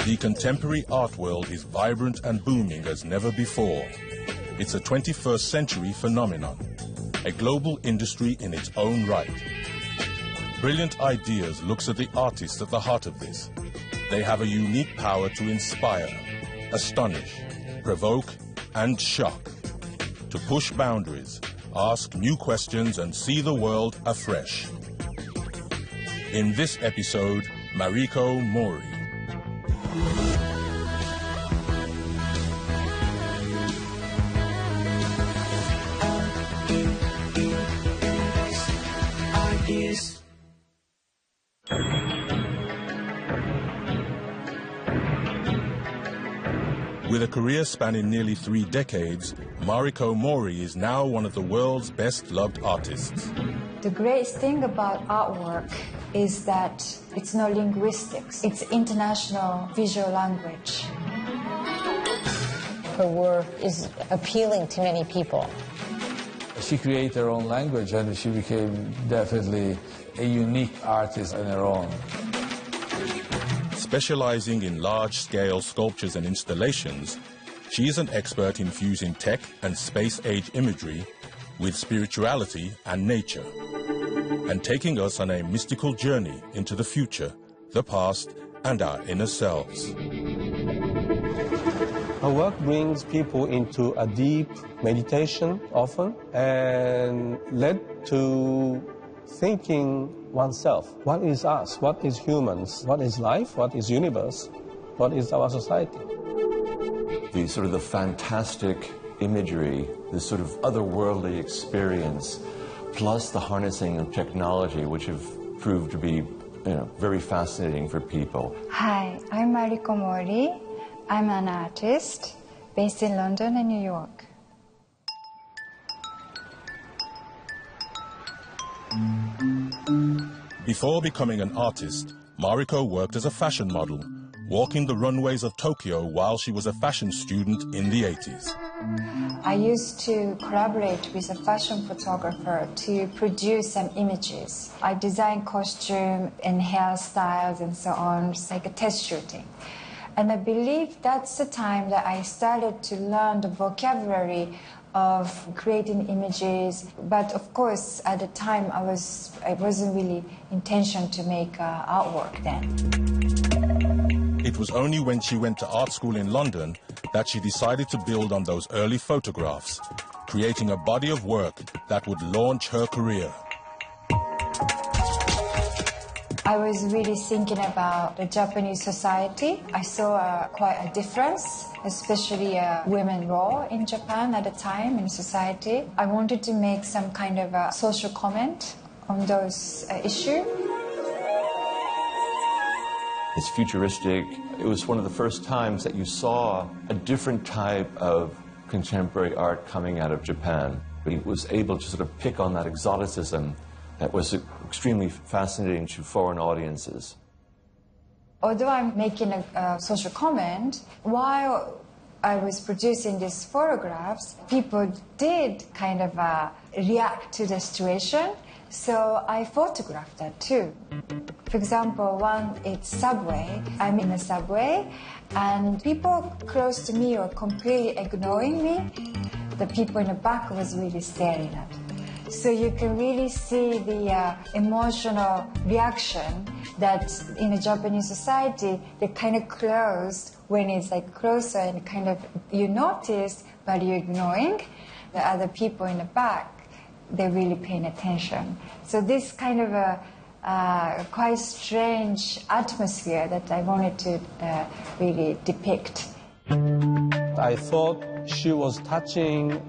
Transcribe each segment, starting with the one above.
The contemporary art world is vibrant and booming as never before. It's a 21st century phenomenon, a global industry in its own right. Brilliant Ideas looks at the artists at the heart of this. They have a unique power to inspire, astonish, provoke, and shock. To push boundaries, ask new questions, and see the world afresh. In this episode, Mariko Mori. With a career spanning nearly 3 decades, Mariko Mori is now one of the world's best-loved artists. The great thing about artwork is that it's no linguistics. It's international visual language. Her work is appealing to many people. She created her own language and she became definitely a unique artist on her own. Specializing in large-scale sculptures and installations, she is an expert in fusing tech and space-age imagery with spirituality and nature, and taking us on a mystical journey into the future, the past, and our inner selves. Her work brings people into a deep meditation often, and led to thinking oneself. What is us? What is humans? What is life? What is universe? What is our society? The fantastic imagery, this sort of otherworldly experience, plus the harnessing of technology, which have proved to be, very fascinating for people. Hi, I'm Mariko Mori. I'm an artist based in London and New York. Before becoming an artist, Mariko worked as a fashion model, walking the runways of Tokyo while she was a fashion student in the 80s. I used to collaborate with a fashion photographer to produce some images. I designed costume and hairstyles and so on, just like a test shooting. And I believe that's the time that I started to learn the vocabulary of creating images. But of course, at the time, I wasn't really intention to make artwork then. It was only when she went to art school in London that she decided to build on those early photographs, creating a body of work that would launch her career. I was really thinking about the Japanese society. I saw quite a difference, especially women's role in Japan at the time in society. I wanted to make some kind of a social comment on those issues. It's futuristic. It was one of the first times that you saw a different type of contemporary art coming out of Japan. He was able to sort of pick on that exoticism that was extremely fascinating to foreign audiences. Although I'm making a social comment, while I was producing these photographs, people did kind of react to the situation, so I photographed that too. For example, one, it's subway. I'm in a subway, and people close to me were completely ignoring me. The people in the back was really staring at me. So you can really see the emotional reaction that in a Japanese society, they're kind of closed when it's like closer and kind of you notice, but you're ignoring. The other people in the back, they're really paying attention. So this kind of a quite strange atmosphere that I wanted to really depict. I thought she was touching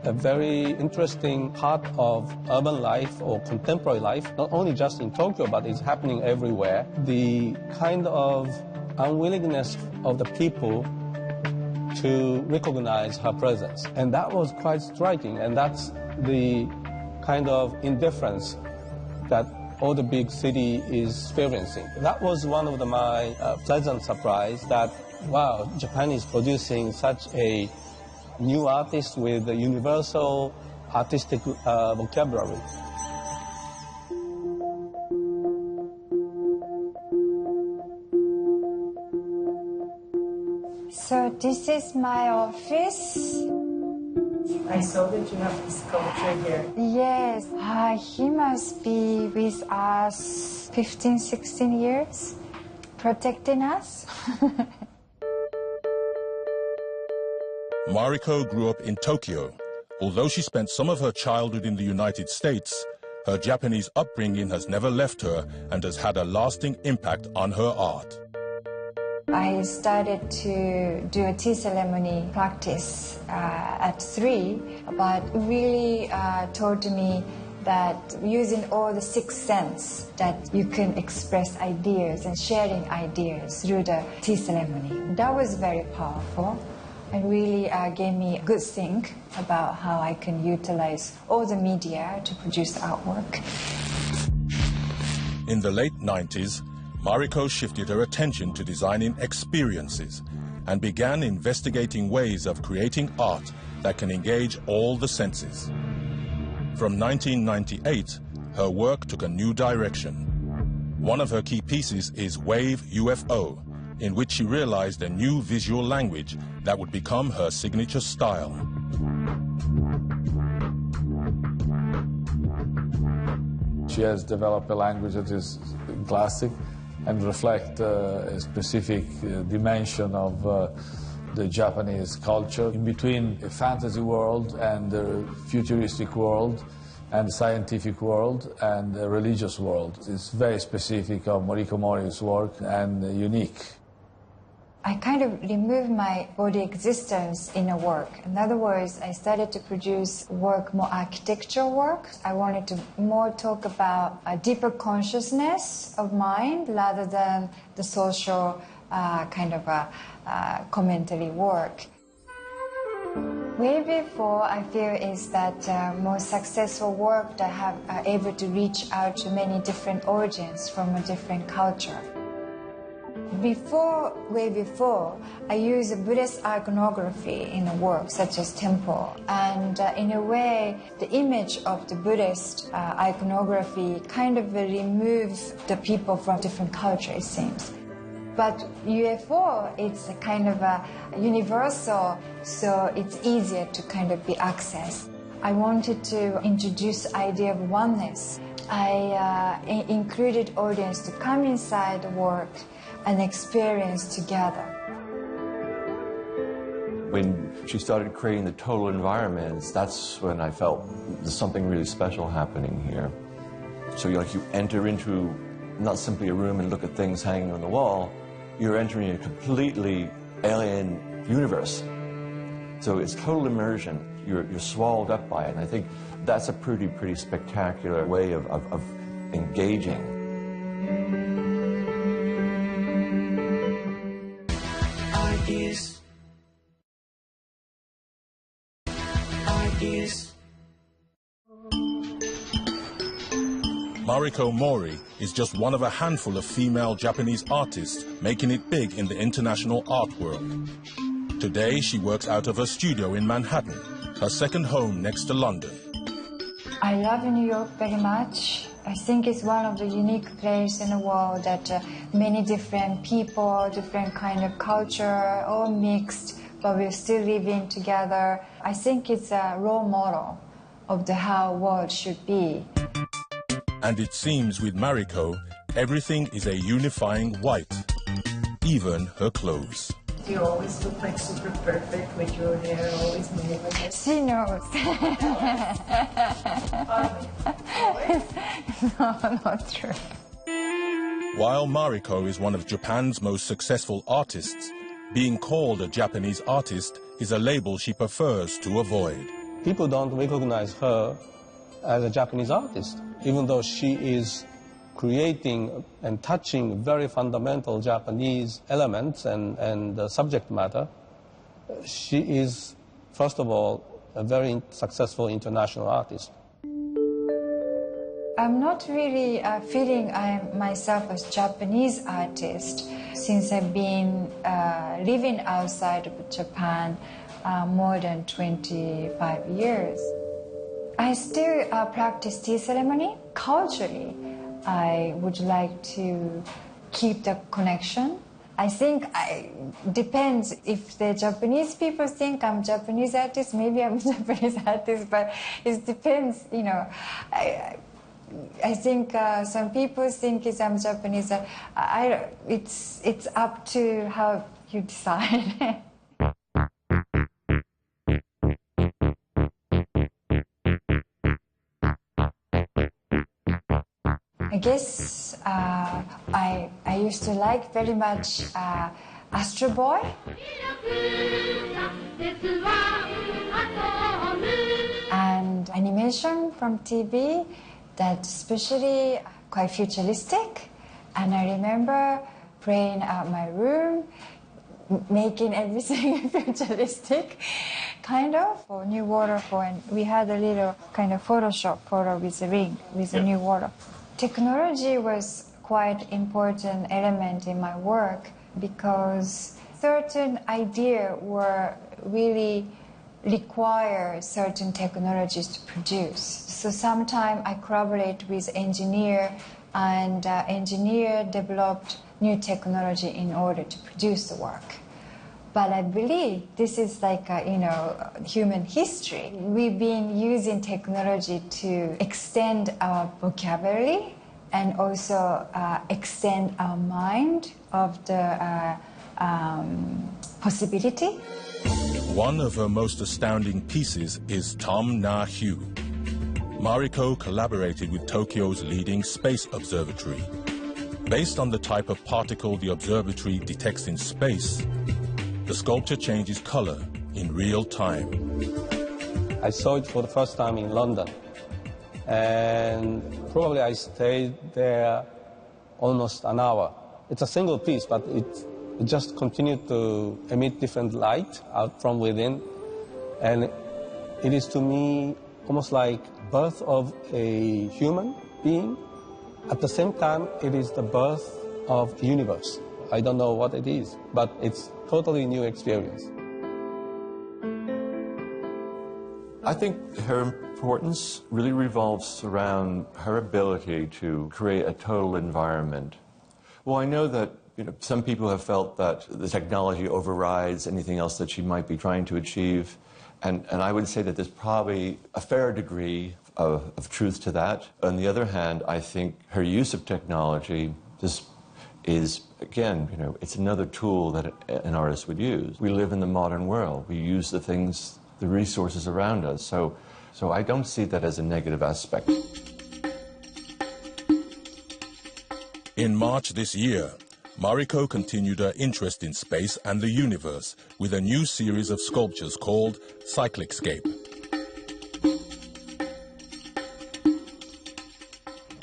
a very interesting part of urban life or contemporary life, not only just in Tokyo, but it's happening everywhere. The kind of unwillingness of the people to recognize her presence. And that was quite striking, and that's the kind of indifference that all the big city is experiencing. That was one of my pleasant surprise that, wow, Japan is producing such a new artist with a universal artistic vocabulary. So this is my office. I saw that you have this sculpture here. Yes, he must be with us 15, 16 years, protecting us. Mariko grew up in Tokyo. Although she spent some of her childhood in the United States, her Japanese upbringing has never left her and has had a lasting impact on her art. I started to do a tea ceremony practice at 3, but really taught me that using all the 6 senses that you can express ideas and sharing ideas through the tea ceremony. That was very powerful and really gave me a good think about how I can utilize all the media to produce artwork. In the late 90s, Mariko shifted her attention to designing experiences and began investigating ways of creating art that can engage all the senses. From 1998, her work took a new direction. One of her key pieces is Wave UFO, in which she realized a new visual language that would become her signature style. She has developed a language that is classic and reflect a specific dimension of the Japanese culture in between a fantasy world and the futuristic world and the scientific world and the religious world. It's very specific of Mariko Mori's work and unique. I kind of removed my body existence in a work. In other words, I started to produce work, more architectural work. I wanted to more talk about a deeper consciousness of mind rather than the social kind of commentary work. Way before, I feel, is that most successful work that have able to reach out to many different audiences from a different culture. Way before, I use Buddhist iconography in a work such as temple. And in a way, the image of the Buddhist iconography kind of removes the people from different cultures, it seems. But UFO, it's a kind of a universal, so it's easier to kind of be accessed. I wanted to introduce the idea of oneness. I included audience to come inside the work and experience together. When she started creating the total environments, that's when I felt there's something really special happening here. So you enter into not simply a room and look at things hanging on the wall, you're entering a completely alien universe. So it's total immersion. You're swallowed up by it. And I think that's a pretty spectacular way of engaging. Mariko Mori is just one of a handful of female Japanese artists making it big in the international art world. Today, she works out of her studio in Manhattan, her second home next to London. I love New York very much. I think it's one of the unique places in the world that many different people, different kind of culture, all mixed, but we're still living together. I think it's a role model of how the world should be. And it seems with Mariko, everything is a unifying white, even her clothes. Do you always look like super perfect with your hair always made like this? She knows. No, not true. While Mariko is one of Japan's most successful artists, being called a Japanese artist is a label she prefers to avoid. People don't recognize her as a Japanese artist, even though she is creating and touching very fundamental Japanese elements and subject matter. She is, first of all, a very successful international artist. I'm not really feeling myself as Japanese artist since I've been living outside of Japan more than 25 years. I still practice tea ceremony. Culturally, I would like to keep the connection I think depends if the Japanese people think I'm Japanese artist, maybe I'm Japanese artist, but it depends, you know. I think some people think I'm Japanese. It's up to how you decide. I guess I used to like very much Astro Boy. And animation from TV that especially quite futuristic. And I remember playing at my room, making everything futuristic, kind of, for New Waterfall. And we had a little kind of Photoshop photo with a ring, with a New Water. Technology was quite important element in my work because certain ideas were really require certain technologies to produce. So sometimes I collaborate with engineer, and engineer developed new technology in order to produce the work. But I believe this is like human history. We've been using technology to extend our vocabulary and also extend our mind of the possibility. One of her most astounding pieces is Tom Na-Hyu. Mariko collaborated with Tokyo's leading space observatory. Based on the type of particle the observatory detects in space, the sculpture changes color in real time. I saw it for the first time in London, and probably I stayed there almost an hour. It's a single piece, but it just continued to emit different light out from within, and it is to me almost like birth of a human being. At the same time, it is the birth of the universe. I don't know what it is, but it's totally new experience. I think her importance really revolves around her ability to create a total environment. Well, I know that some people have felt that the technology overrides anything else that she might be trying to achieve, and I would say that there's probably a fair degree of truth to that. On the other hand, I think her use of technology just is, again, it's another tool that an artist would use. We live in the modern world. We use the things, the resources around us. So I don't see that as a negative aspect. In March this year, Mariko continued her interest in space and the universe with a new series of sculptures called Cyclicscape.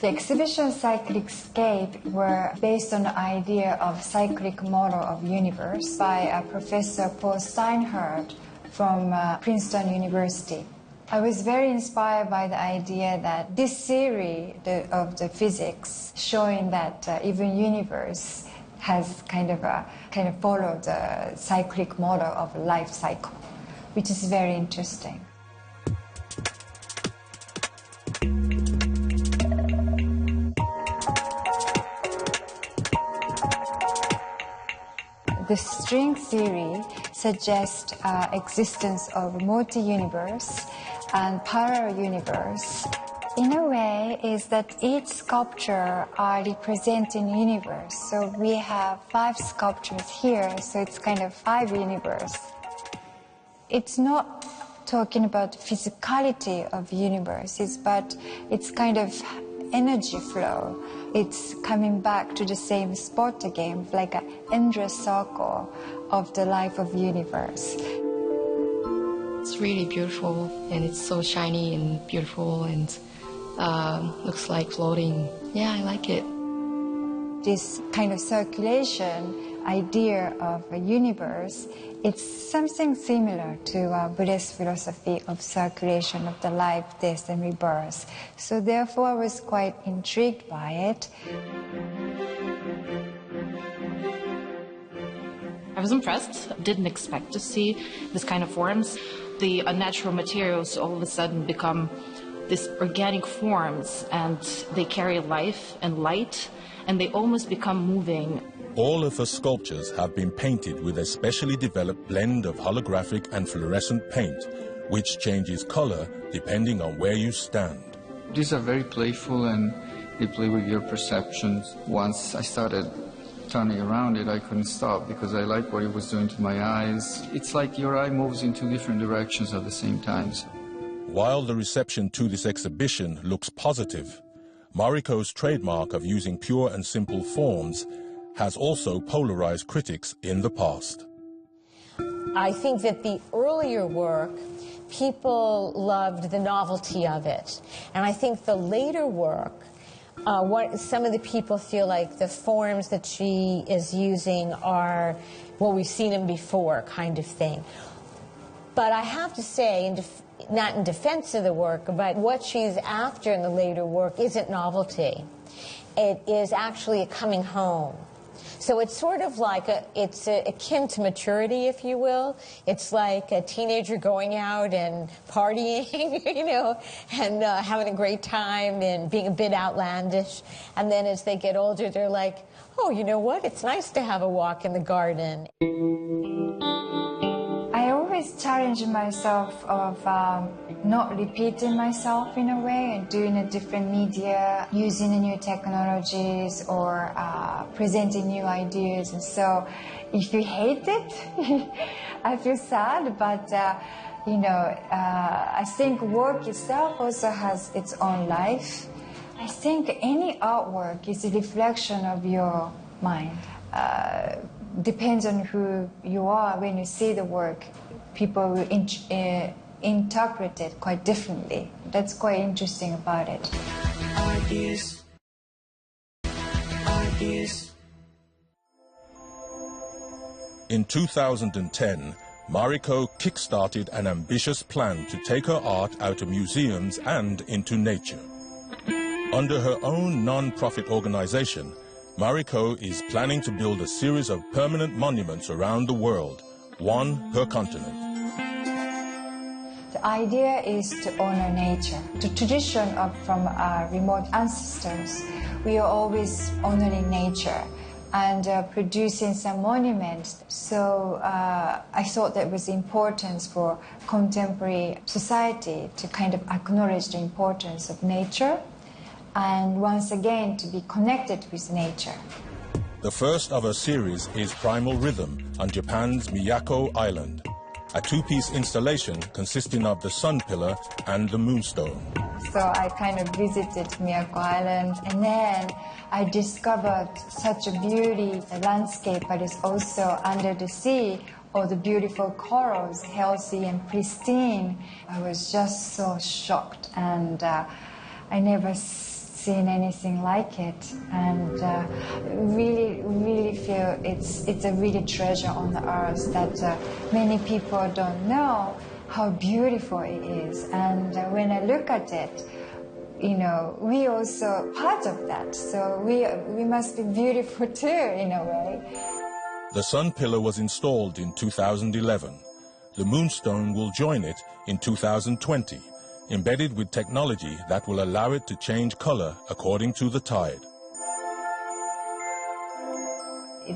The exhibition Cyclicscape were based on the idea of cyclic model of universe by Professor Paul Steinhardt from Princeton University. I was very inspired by the idea that this theory of the physics showing that even universe has kind of followed the cyclic model of life cycle, which is very interesting. The string theory suggests existence of multi-universe and parallel universe. In a way, is that each sculpture are representing universe. So we have 5 sculptures here, so it's kind of 5 universe. It's not talking about physicality of universes, but it's kind of energy flow. It's coming back to the same spot again, like an endless circle of the life of universe. It's really beautiful, and it's so shiny and beautiful, and looks like floating. Yeah, I like it. This kind of circulation idea of a universe, it's something similar to Buddhist philosophy of circulation of the life, death, and rebirth. So therefore, I was quite intrigued by it. I was impressed. Didn't expect to see this kind of forms. The unnatural materials all of a sudden become these organic forms, and they carry life and light, and they almost become moving. All of her sculptures have been painted with a specially developed blend of holographic and fluorescent paint, which changes color depending on where you stand. These are very playful and they play with your perceptions. Once I started turning around it, I couldn't stop because I liked what it was doing to my eyes. It's like your eye moves in two different directions at the same time. While the reception to this exhibition looks positive, Mariko's trademark of using pure and simple forms has also polarized critics in the past. I think that the earlier work, people loved the novelty of it. And I think the later work, some of the people feel like the forms that she is using are, well, we've seen them before kind of thing. But I have to say, not in defense of the work, but what she's after in the later work isn't novelty. It is actually a coming home. So it's sort of like it's akin to maturity, if you will. It's like a teenager going out and partying, you know, and having a great time and being a bit outlandish. And then as they get older, they're like, oh, you know what? It's nice to have a walk in the garden. I always challenge myself of not repeating myself in a way and doing a different media, using new technologies or presenting new ideas. And so if you hate it, I feel sad, but you know, I think work itself also has its own life. I think any artwork is a reflection of your mind. Depends on who you are when you see the work. People will interpret it quite differently. That's quite interesting about it. In 2010, Mariko kick-started an ambitious plan to take her art out of museums and into nature. Under her own non-profit organization, Mariko is planning to build a series of permanent monuments around the world, one per continent. The idea is to honor nature. The tradition from our remote ancestors, we are always honoring nature and producing some monuments. So I thought that was importance for contemporary society to kind of acknowledge the importance of nature and once again to be connected with nature. The first of her series is Primal Rhythm on Japan's Miyako Island, a two-piece installation consisting of the sun pillar and the moonstone. So I kind of visited Miyako Island, and then I discovered such a beauty, the landscape, but it's also under the sea, all the beautiful corals, healthy and pristine. I was just so shocked, and I never seen anything like it, and really feel it's a really treasure on the earth that many people don't know how beautiful it is. And when I look at it, you know, we also part of that, so we must be beautiful too in a way. The sun pillar was installed in 2011. The moonstone will join it in 2020. Embedded with technology that will allow it to change color according to the tide.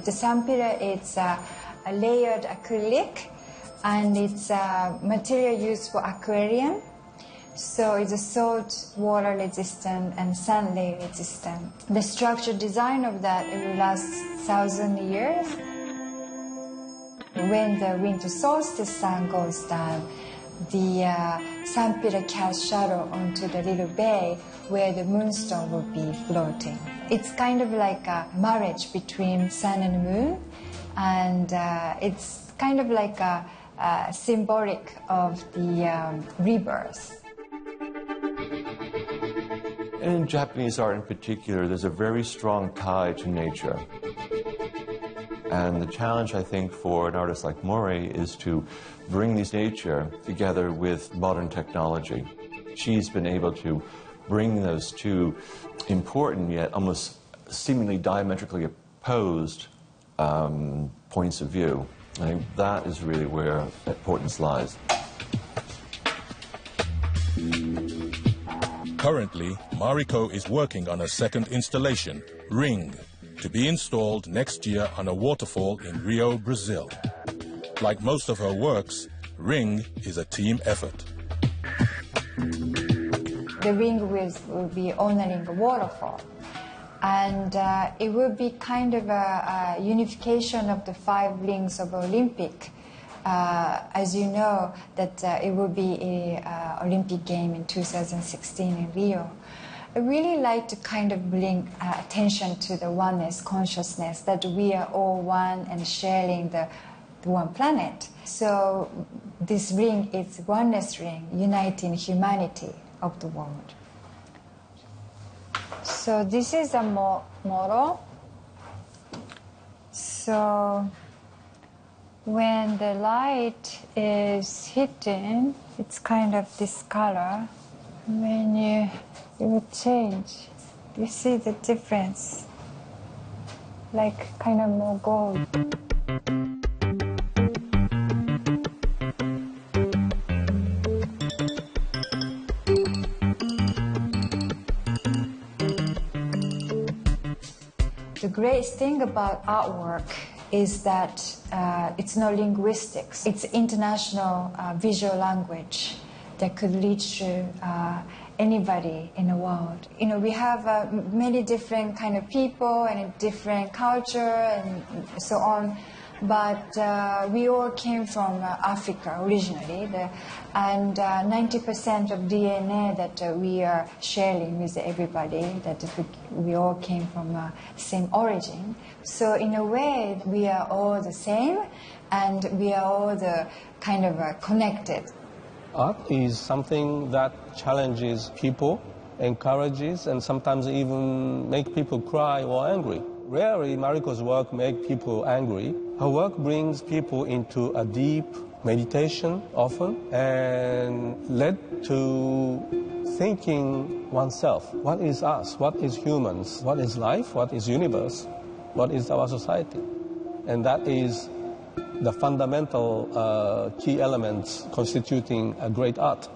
The sun pillar, it's a layered acrylic, and it's a material used for aquarium. So it's a salt, water resistant, and sun ray resistant. The structural design of that, it will last 1,000 years. When the winter solstice sun goes down, the sun pillar casts shadow onto the little bay where the moonstone will be floating. It's kind of like a marriage between sun and moon, and it's kind of like a symbolic of the rebirth. In Japanese art in particular, there's a very strong tie to nature. And the challenge, I think, for an artist like Mori is to bring this nature together with modern technology. She's been able to bring those two important yet almost seemingly diametrically opposed points of view. I think that is really where importance lies. Currently, Mariko is working on a second installation, Ring. to be installed next year on a waterfall in Rio, Brazil. Like most of her works, Ring is a team effort. The ring will be honoring a waterfall. And it will be kind of a unification of the 5 rings of Olympic. As you know, that it will be an Olympic game in 2016 in Rio. I really like to kind of bring attention to the oneness consciousness, that we are all one and sharing the one planet. So this ring is oneness ring, uniting humanity of the world. So this is a Moro. So when the light is hitting, it's kind of this color. When it will change, you see the difference, like kind of more gold. The great thing about artwork is that it's no linguistics. It's international visual language that could reach anybody in the world. You know, we have many different kind of people and a different culture and so on. But we all came from Africa originally, and 90% of DNA that we are sharing with everybody, that we all came from the same origin. So in a way, we are all the same, and we are all the kind of connected. Art is something that challenges people, encourages, and sometimes even make people cry or angry. Rarely Mariko's work make people angry. Her work brings people into a deep meditation often and led to thinking oneself. What is us? What is humans? What is life? What is universe? What is our society? And that is the fundamental key elements constituting a great art.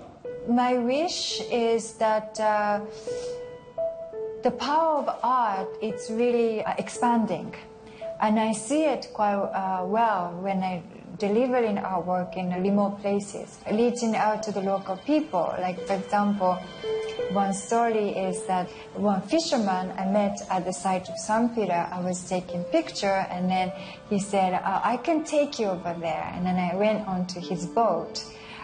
My wish is that the power of art is really expanding. And I see it quite well when I deliver in artwork in remote places, reaching out to the local people. Like, for example, one story is that one fisherman I met at the site of Sampira, I was taking picture, and then he said, I can take you over there. And then I went onto his boat.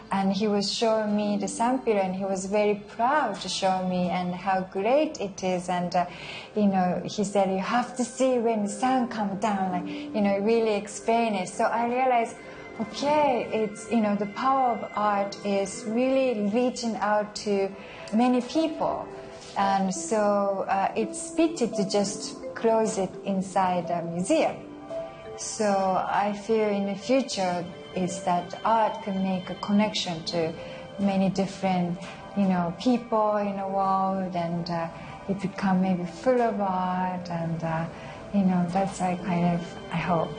And he was showing me the Sampira, and he was very proud to show me and how great it is. And, you know, he said, you have to see when the sun comes down, like, you know, really explain it. So I realized, okay, it's, you know, the power of art is really reaching out to many people. And so it's pity to just close it inside a museum. So I feel in the future is that art can make a connection to many different, you know, people in the world, and it become maybe full of art, and you know, that's I hope.